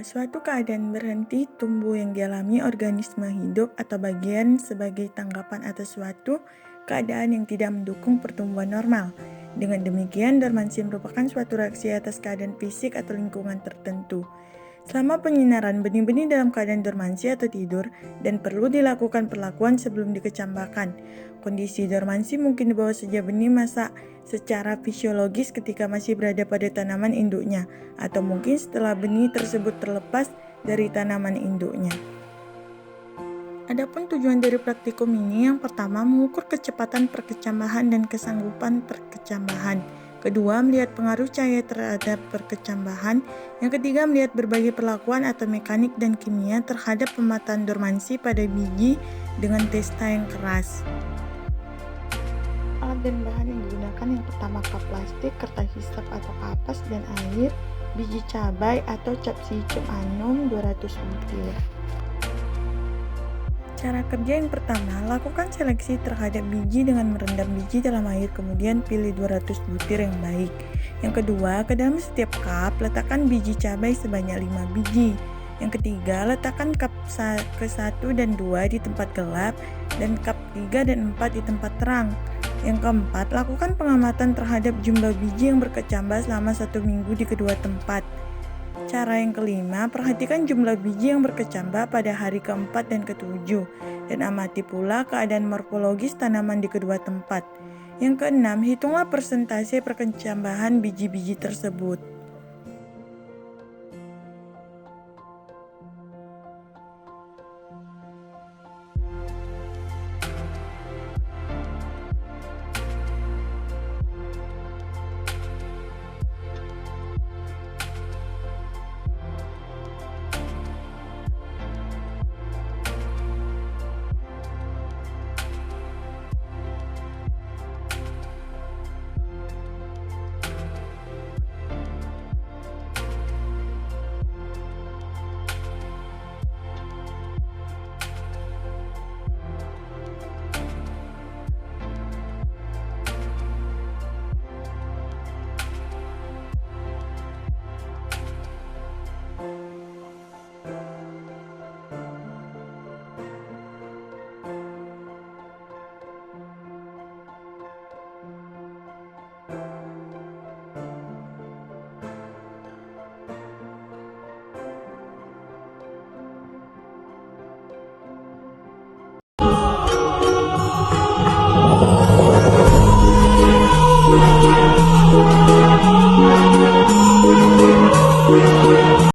Suatu keadaan berhenti tumbuh yang dialami organisme hidup atau bagian sebagai tanggapan atas suatu keadaan yang tidak mendukung pertumbuhan normal. Dengan demikian, dormansi merupakan suatu reaksi atas keadaan fisik atau lingkungan tertentu. Selama penyinaran, benih-benih dalam keadaan dormansi atau tidur dan perlu dilakukan perlakuan sebelum dikecambahkan. Kondisi dormansi mungkin dibawa sejak benih masa secara fisiologis ketika masih berada pada tanaman induknya, atau mungkin setelah benih tersebut terlepas dari tanaman induknya. Adapun tujuan dari praktikum ini, yang pertama mengukur kecepatan perkecambahan dan kesanggupan perkecambahan. Kedua, melihat pengaruh cahaya terhadap perkecambahan. Yang ketiga, melihat berbagai perlakuan atau mekanik dan kimia terhadap pemataan dormansi pada biji dengan testa yang keras. Alat dan bahan yang digunakan yang pertama kap plastik, kertas hisap atau kapas, dan air, biji cabai atau capsicum annuum 200 butir. Cara kerja yang pertama, lakukan seleksi terhadap biji dengan merendam biji dalam air, kemudian pilih 200 butir yang baik. Yang kedua, ke dalam setiap cup letakkan biji cabai sebanyak 5 biji. Yang ketiga, letakkan cup ke-1 dan 2 di tempat gelap dan cup 3 dan 4 di tempat terang. Yang keempat, lakukan pengamatan terhadap jumlah biji yang berkecambah selama 1 minggu di kedua tempat. Cara yang kelima, perhatikan jumlah biji yang berkecambah pada hari keempat dan ketujuh, dan amati pula keadaan morfologis tanaman di kedua tempat. Yang keenam, hitunglah persentase perkecambahan biji-biji tersebut.